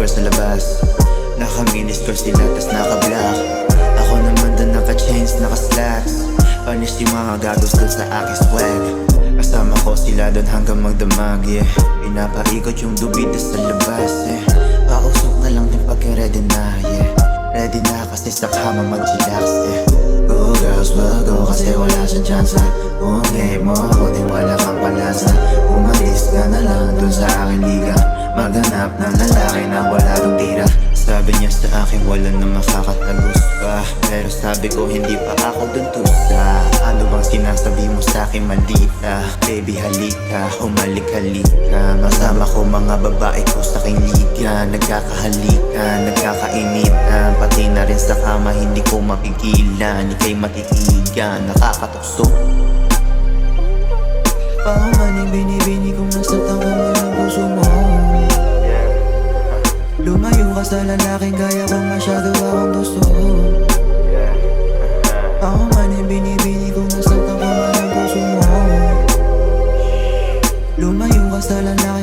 girl sa labas. Naka-minis girl sila tas naka-black. Ako naman dun naka-chains, naka-slacks. Panis yung mga gagos dun sa aking swag. Kasama ko sila dun hanggang magdamag, yeah. Pinapaikot yung dubida sa labas, eh. Pausok na lang din pag ready na, yeah. Ready na kasi sa kama mag-chillax, eh. Go girls, we'll go kasi wala siyang chance. Kung game mo, kundi wala kang palasa. Umalis ka na lang dun sa aking liga. Maghanap ng lalaki na wala kang tira. Sabi niya sa akin wala na makakatagos pa. Pero sabi ko hindi pa ako dun tusa. Ano bang sinasabi mo sa akin malita? Baby halika, humalik-halika. Masama ko mga babae ko sa aking liga. Nagkakahalikan, nagkakainitan. Pati na rin sa kama hindi ko mapigilan. Ika'y matitigan, nakakatukso. Ako man yung binibini kung nasaktan ko man ang puso mo. Lumayo ka sa lalaking kaya kung masyado akong gusto. Ako man yung binibini kung nasaktan ko man ang puso mo. Lumayo ka sa lalaking